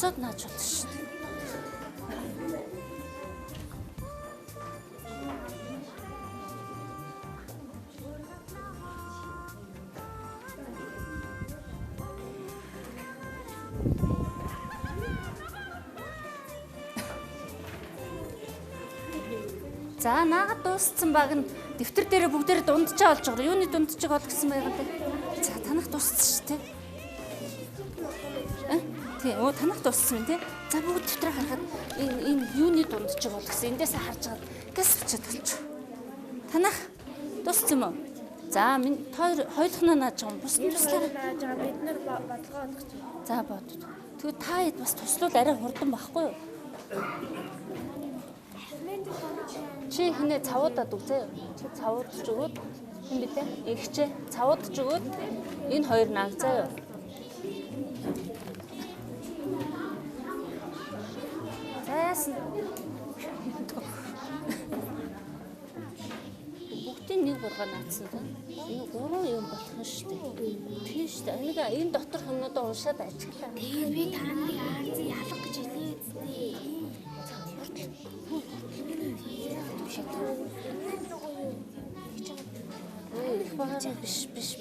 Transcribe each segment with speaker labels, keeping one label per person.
Speaker 1: босоод нааж удаа шүү дээ. За наагаад дууссан баг нь дэвтэр дээр бүгдээр дунджаа болж байгаа. Юуны дунджаа бол гэсэн байгаа юм бэ? За танах дууссан шүү дээ. Тий, танах дууссан тий. За бүгд дэвтрээ харахад энэ юуны дунджаа бол гэсэн эндээсээ харж байгаа. Газ очиод болчих. Танах дууссан юм уу? За минь хоёулахнаа нааж байгаа юм. Бус туслаараа
Speaker 2: нааж байгаа бид нар бодлогоо олгож байна.
Speaker 1: За бод. Тэгвэл та хэд бас туслуул арай хурдан байхгүй юу? Чи хинэ цавуудад үзээ. Чи цавуудж өгөөд хэн битээ? Игчээ цавуудж өгөөд энэ хоёр наагзаа юу? Зайсан. Бүгдийн нэг бургаа наацсан та. Энэ гурван юм болох нь шүү дээ. Тийм шүү дээ. Энийг энэ дотор хүмүүдээ уншаад ажиглаа.
Speaker 2: Тэгээд би та нарыг аазын ялах гэж хэлээ үстэй.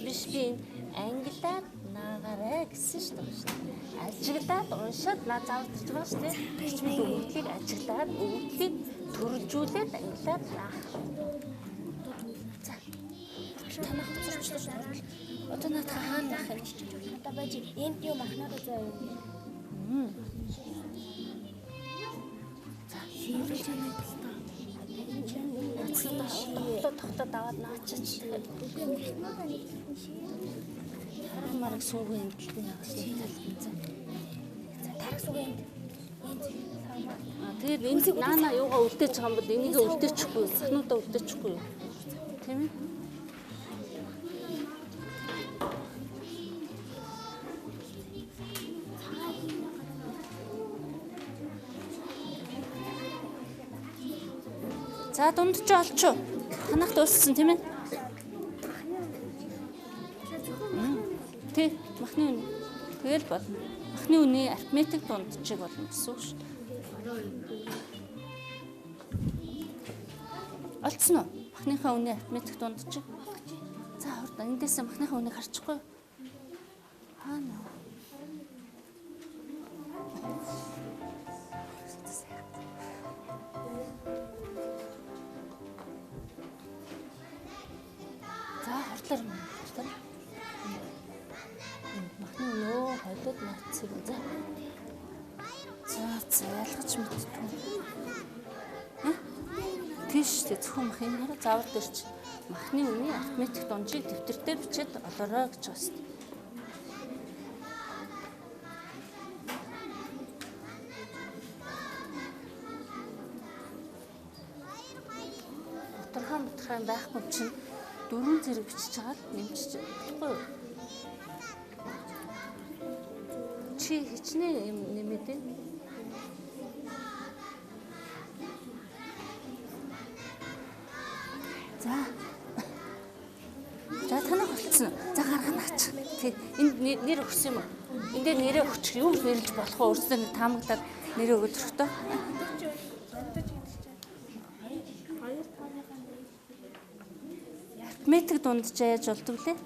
Speaker 2: Биш би англиар наагаарай гэсэн шүү дээ. Ажиглаад уншаад наа зааварч байгаа шүү дээ. Бичмэл өгөгдлийг ажиглаад өгөгдлийг төрөлжүүлээд англиар наах. За. Танах зурчлаа шүү дээ. Одоо наад хаана наах юм? Одоо байж энд юу махнаа заа юу? За. Хийрэж юм байна. Тогтоод аваад наачаач. Хармараг суугийн гэлтэй яасан талбан. За тарах суугийн тэгээд энэ наана юугаа үлдээж байгаа юм бол энийг үлдээчихгүй, сахнуудаа үлдээчихгүй. Тийм ээ. За дундч олчоо. Танах дууссан тийм ээ? Тий, махны үн. Тэгэл болно. Махны үний арифметик дундчийг болно гэсэн үг шүү дээ. Олцсон уу? Махныхаа үний арифметик дундчийг. За хурд эндээс махныхаа үнийг харчихгүй. Хаана? Махны нөө хойлоод наацыг за. За ялгаж мэдтгүй. Тийш дээ зөвхөн махын хараа заавар дээр чи махны үний арифметик дунджийг дэвтэртээ бичээд олоорой гэж байна. Тодорхой байхгүй чинь дөрвөн зэрэг бичиж хагаад нэмчих болохгүй юу? Чи хичнээн юм нэмээд ээ. За танах болцсон. За гаргана ач. Тэг энд нэр өгсөн юм уу? Энд дээр нэрээ өгчих юу нэрлж болох вэ? Өөрсдөө таамаглаад нэрээ өгöd өрхтөө. Метик дундж яаж болдог лээ?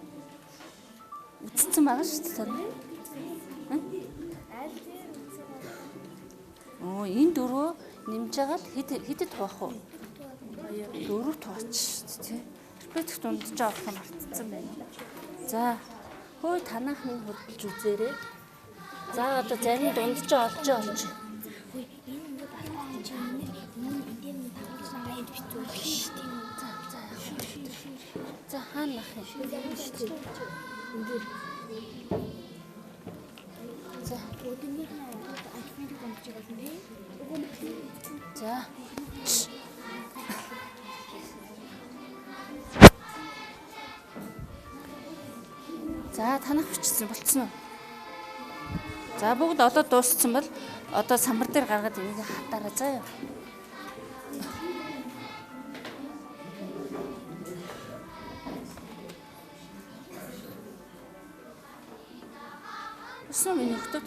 Speaker 2: Үтцсэн байгаа шүү дээ. Энэ дөрөв нэмж байгаа л хэдэд хуваах вэ? Дөрөв тууч шүү дээ. Арифметик дундж авах нь мартцсан байна. За, хөөе танах минь хурдж үзээрэй. За одоо зарим дундж олж. За хаана нах юм? За өдөрний арифметик дундж болно. За. За танах бичсэн болцсон уу? За бүгд олоод дууссан бол одоо самбар дээр гаргаад энийг хатаараа заяа. Өсөн миний хөлтөд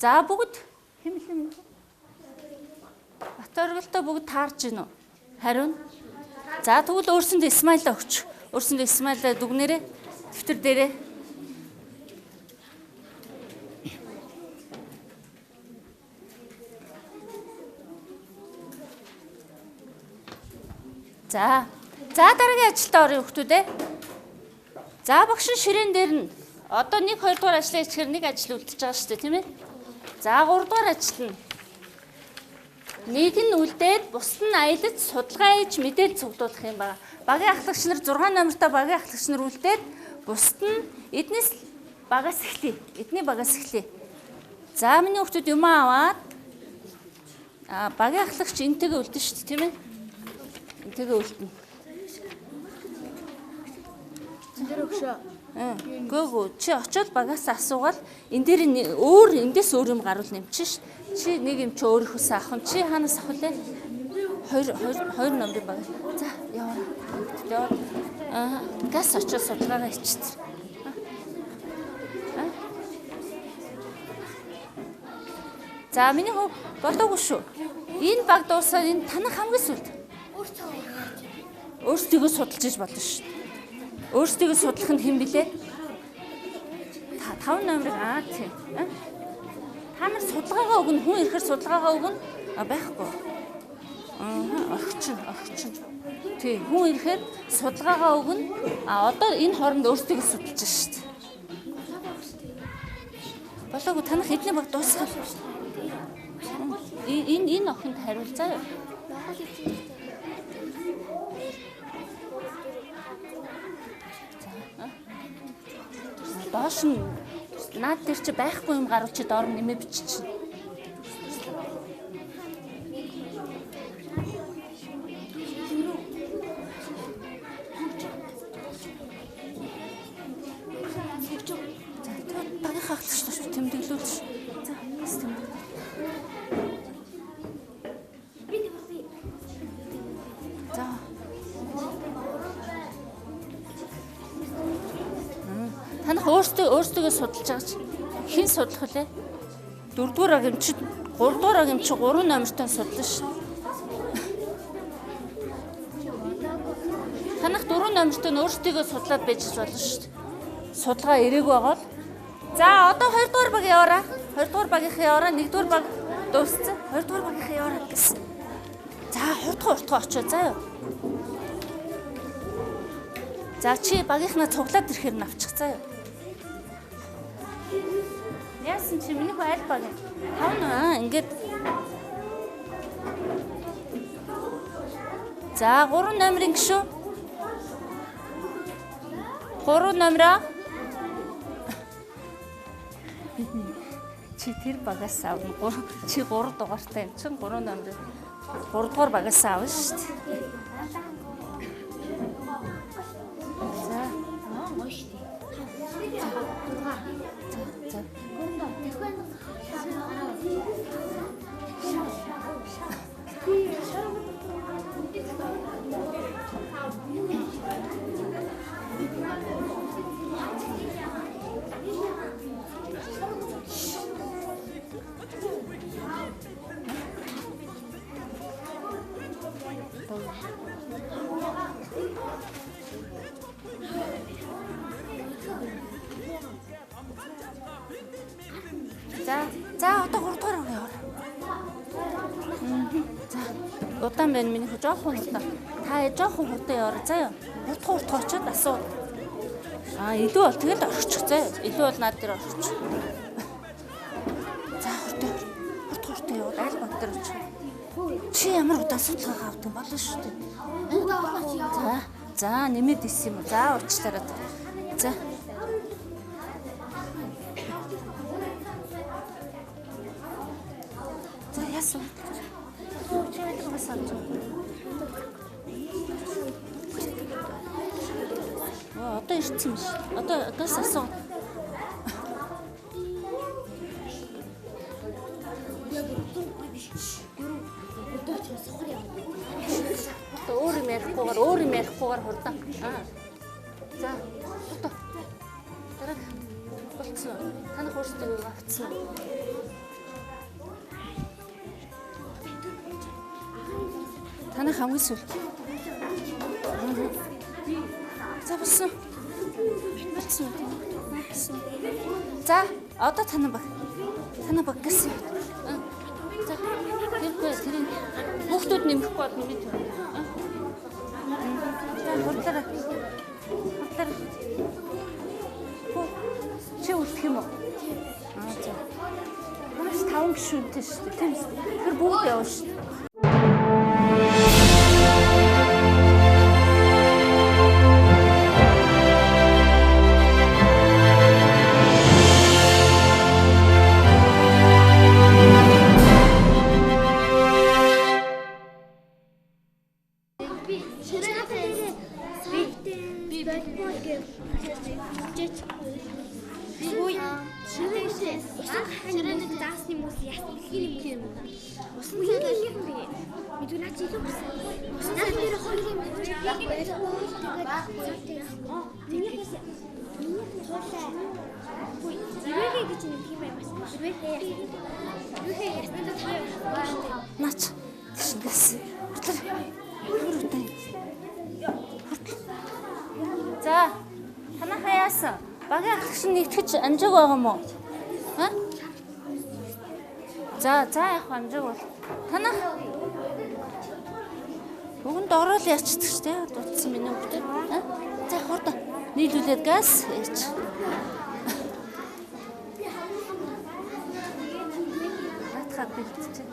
Speaker 1: За бүгд хэмлэн Батөргөлтөө бүгд таарж гинөө. Хариу. За тэгвэл өөрсөндөө смайл өгч. Өөрсөндөө смайл дүгнээрээ дэвтэр дээрээ. За дараагийн ажилдаа орё хүүхдүүд ээ. За багш ширээн дээр нь одоо 1 2 дугаар ажлаа хийхээр нэг ажил үлдчихэж байгаа шүү дээ, тийм ээ? За 3 дугаар ажил нь нэг нь үлдээд бусд нь аялаж судалгаа хийж мэдээлэл цуглуулах юм байна. Багийн ахлагч нар 6 номертой багийн ахлагч нар үлдээд бусд нь эднээс багаас эхлэе. Эдний багаас эхлэе. За миний хүүхдүүд юм аваад багийн ахлагч энтэйгээ үлдэн шүү дээ, тийм ээ? Энтэйгээ үлдэнэ.
Speaker 3: Тэр өгшөө.
Speaker 1: Гөө чи очиод багаас асуугаад энэ дээр эндээс өөр юм гаруул нэмчин ш. Чи нэг юм чи өөрийнхөөс авах юм. Чи хаанаас авах вэ? Хоёр номерын баг. За яваа. Газ очиод судалгаагаа хийчихсэн. За миний хөө болоогүй шүү. Энэ баг дуусаад энэ танах хамгийн сүлд. Өөрсдийгөө судалж иж болно шүү. Өөрсдийгөө судлах нь хэн блэ? 5 номерыг тийм. Та нар судалгаагаа өгнө, хүн ирэхээр судалгаагаа өгнө. Байхгүй. Огчин. Тийм, хүн ирэхээр судалгаагаа өгнө. Одоо энэ хооронд өөрсдийгөө судалж шүү дээ. Болоогүй танах эдний баг дуусгал. Энэ охинд хариул заа юу? Доош нь наад дээр чи байхгүй юм гаруул чи доор нэмээ биччихнэ. За багийн хааглагч тэмдэглүүлж. За бас тэмдэглээ. За. Танах өөрсдөө судалж байгаа чи хэн судлах вэ? 4-р агимчид 3-р агимчид 3 номертой судлаа шүү. Танах 4 номертой нь өөрсдөө судлаад байж болно шүү. Судалгаа ирээгүй байгаа л. За одоо 2-р баг яваараа. 2-р багийнхаа яваараа 1-р баг дууссан. 2-р багийнхаа яваараа гэсэн. За хурдхан очоо заа юу. За чи багийнхнаа цуглаад ирэхээр нь авчих заа юу. Яасан чи миний хөө аль баг юм? Ингээд. За 3 номерын гişүү. 3 номероо. Чи тэр багаас авна. Чи 3 дугаартай юм чин 3 номер. 3 дугаар багаас авна шүү дээ. За.
Speaker 3: Гоё шүү дээ.
Speaker 1: За. За одоо 3 дугаар яваа. За удаан байна миний хөө жоохон хурдан. Та жоохон хурдан яваа заа юу. Хурд очоод асуу. Илүү бол тэгэл орчих заа юу. Илүү бол наад дээр орчих. За хурдан яваад аль баг дээр очих. Чи ямар удаан судалгаа авдаг болно шүү дээ. За нэмээд исэн юм уу? За уучлаарай. За. За яасан? Одоо ирсэн биш. Одоо газ асуу. Өөр юм ярихгүйгээр хурдан. За. Дараа болцсон. Танах өөрсдөө авцсан. Танах хамгийн сүүл. За болсон. За одоо танаа баг. Танаа баг гэсэн. За тэр хүүхдүүд нэмэхгүй бол би тэр. За хурдлаарай. Чи үлдэх юм уу? За. Маш 5 гишүүнтэй шүү дээ. Тийм үү? Тэр бүгд явна шүү дээ. Нач тэгшгээс. За танах яасан? Багийн ахлагч нэгтгэж амжиг байгаа мó? Ха? За яг амжиг бол. Танах бүгд орол яачдаг ч тийм дутсан миний бүгд. За хурдан нийлүүлээд газ ээч. Хатхад бэлтчихэ.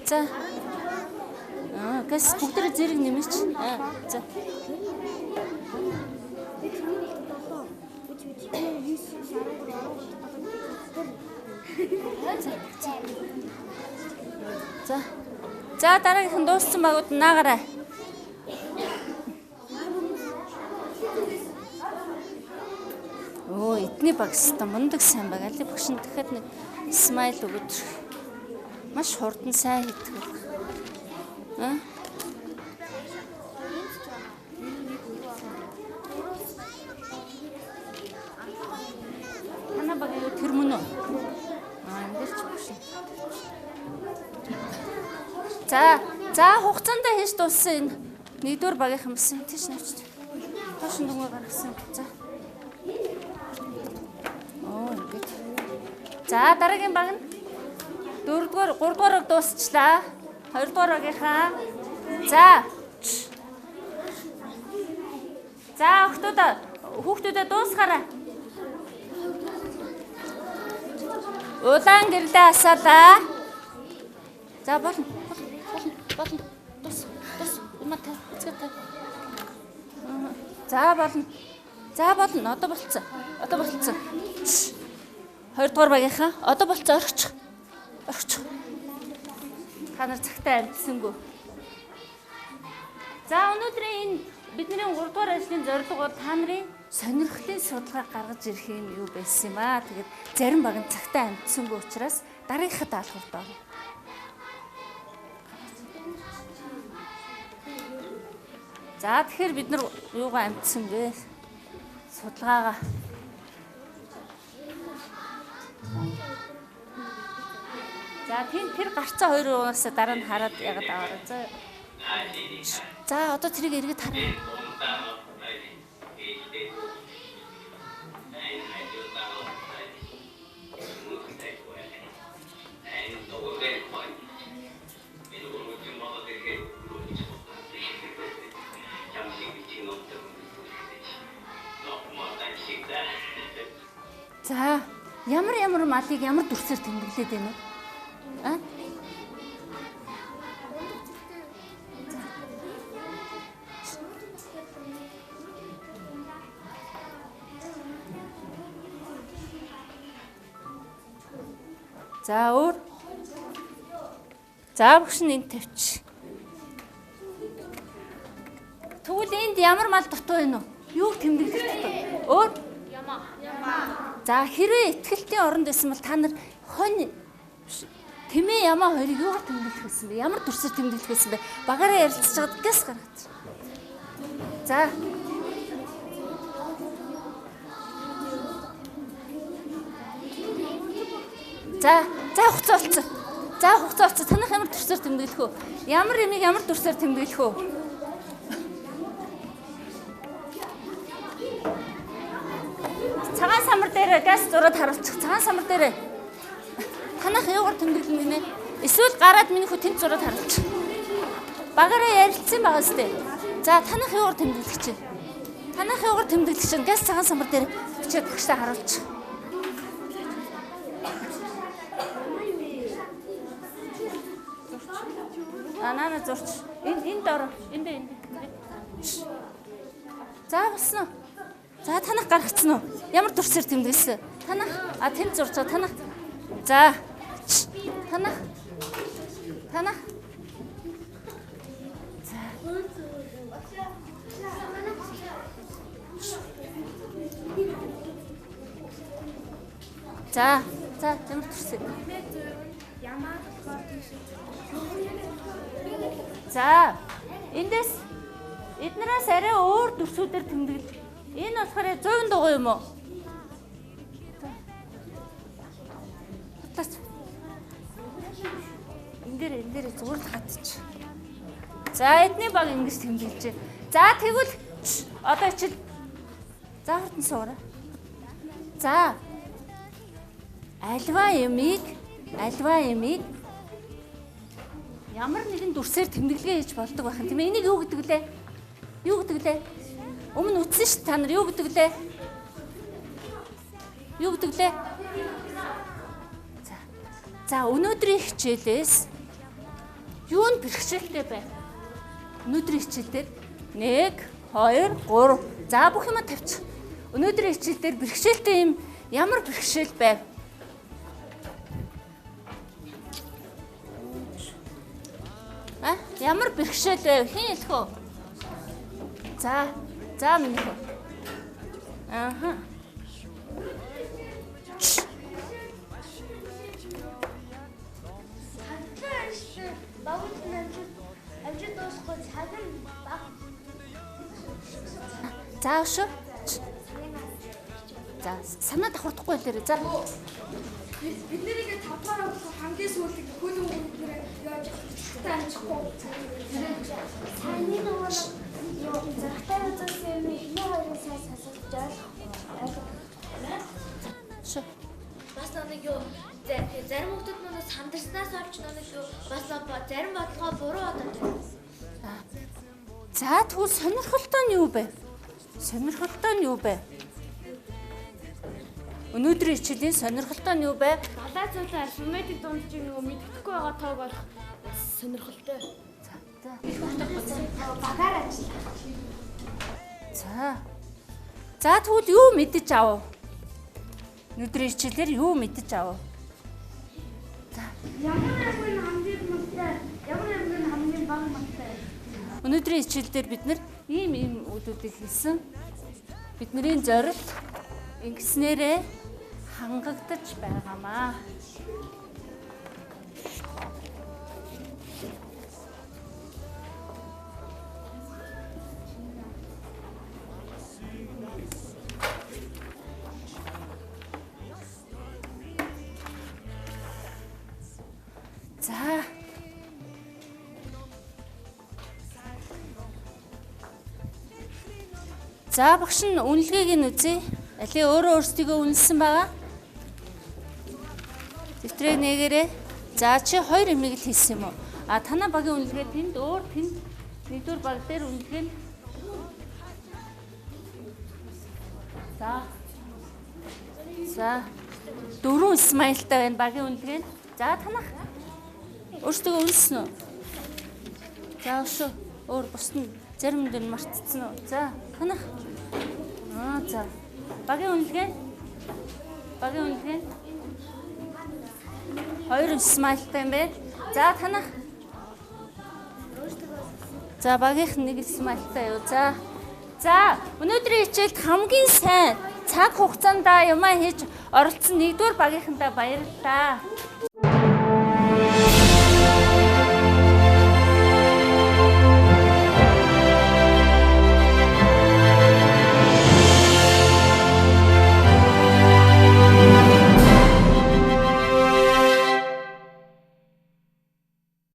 Speaker 1: За. Газ бүгдээ зэрэг нэмээч. За. За дараагийнх нь дууссан багууд наагаарай. Оо эдний багстай мундаг сайн баг. Али багш нь дахиад нэг смайл өгöd. Маш хурдан сайн хийдэг. Хана баг юу тэр мөн үү? Эндэр ч багш. За хугацаанд хийж дууссан энэ нэгдүгээр багийнх юмсан тийш навч. Тоош дүнгээ гаргасан. За. Оо ингэж. За дараагийн баг нь 4-р 3-р дуусчлаа. 2-р багийнхаа. За хүүхдүүдээ дуусгаарай. Улаан гэрлээ асаалаа. За болно. Тус. Имата. За болно. Одоо болцсон. 2-р багийнхаа. Одоо болцсон орчих. Та нар цагтаа амжсангүй. За өнөөдрийн энэ бидний 3-р ажлын зорилго бол та нарын сонирхлын судалгаа гаргаж ирэх юм юу байсан юм аа. Тэгээд зарим баг нь цагтаа амжсангүй учраас дараагийнхад даалгавар доо. За тэгэхээр бид нар юугаа амжсан бэ? Судалгаагаа. За тэр гарцаа 2 уунаас дараа нь хараад ягаад аваарай. За одоо тэрийг эргээд харъя. За ямар малыг ямар дүрсээр тэмдэглээд байна вэ? За өөр. За багш нь энд тавьчих. Тэгвэл энд ямар мал дутуу байна уу? Юу тэмдэглэх дутуу? Өөр? Ямаа. За хэрвээ ихтгэлтийн оронд байсан бол та нар хонь тэмээ ямаа хоёрыг юугаар тэмдэглэх байсан бэ? Ямар дүрсээр тэмдэглэх байсан бэ? Багаараа ярилцж байгаад газ гаргаж. За хугацаа болцсон. За хугацаа оцсон. Танах ямар төрсөөр тэмдэглэх үү? Ямар эмийг ямар төрсөөр тэмдэглэх үү? Цагаан самар дээр газ зураад харуулчих. Цагаан самар дээр танах юугаар тэмдэглэн гинэ? Эсвэл гараад миний хүү тэнд зураад харуулчих. Багаараа ярилцсан байгаа сте. За танах юугаар тэмдэглэх чинь? Танах юугаар тэмдэглэх чинь газ цагаан самар дээр бичээд багштай харуулчих. Нана зурч. Энд дор. Энд. За болсон уу? За танах гаргацсан уу? Ямар төрсөөр тэмдэглэсэн? Танах тэнд зурч байгаа танах. За. Танах. За. За ямар төрсөөр? За. Эндээс эднээс арай өөр төрсүүдээр тэмдэглэл. Энэ болохоор 100 дугуй юм уу? Энэ дээр зүгээр л хатчих. За эдний баг ингэж тэмдэглэж. За тэгвэл одоо чи за хурдан суура. За. Альва эмийг ямар нэгэн дүрсээр тэмдэглэгээ хийж болдог байх юм тийм ээ. Энийг юу гэдэг лээ? Өмнө үтсэн ш та нар юу гэдэг лээ? За өнөөдрийн хичээлээс юунд бэрхшээлтэй бай? Өнөөдрийн хичээл дээр 1 2 3 за бүх юма тавьчих. Өнөөдрийн хичээл дээр бэрхшээлтэй юм ямар бэрхшээл байв? Ямар бэрхшээл байв? Хэн хэлэх вэ? За минь хөө. Аха.
Speaker 3: Амжид дуусахгүй цаг нь баг.
Speaker 1: За шүү. За санаа давхардахгүй лээрээ. За
Speaker 3: Бид нэрийг тавтаараа хамгийн сүүлд хөлөө бүгдээрээ яаж таахгүй. Саний нөгөө юу зэрэгтэй үзсэн юм хоёрын сайн сонсож ойлгохгүй.
Speaker 1: шүү.
Speaker 3: Бас нэг юу зарим хүмүүс нөгөө сандарснаас авч нөгөө юу бас зарим бодлогоо буруу бодож байна.
Speaker 1: За тэгвэл сонирхолтой нь юу бэ? Өнөөдрийн хичээлийн сонирхолтой нь юу бэ?
Speaker 3: Далай зүйлээ алфавитик дунд чинь нөгөө мэддэхгүй байгаа тоог болох сонирхолтой. Багаар ажиллах.
Speaker 1: За тэгвэл юу мэдэж авав? Өнөөдрийн хичээлээр юу мэдэж авав?
Speaker 3: Ямар нэгэн хамгийн бага магтай.
Speaker 1: Өнөөдрийн хичээлдэр бид нар ийм үгүүдийг хэлсэн. Бидний зорилт ингэснээрээ хангагдаж байгаамаа. За багш нь үнэлгээг нь үзье. Алийг өөрөө өөрсдийгөө үнэлсэн байгаа. Дэвтрээ нээгээрээ. За чи 2 эмийг л хийсэн юм уу? Танаа багийн үнэлгээ тэнд нэгдүгээр баг дээр үнэлгээ нь. За 4 смайлтай байна багийн үнэлгээ нь. За танах өөрсдийгөө үнэлсэн үү? За шүү. Өөр бус нь зарим дээр мартцсан уу? За танах. За. Багийн үнэлгээ. 2 смайлтай юм байна. За танах. За багийнх нь 1 смайлтай юу. За өнөөдрийн хичээлд хамгийн сайн цаг хугацаанд юмаа хийж оролцсон 1-р багийнхандаа баярлалаа.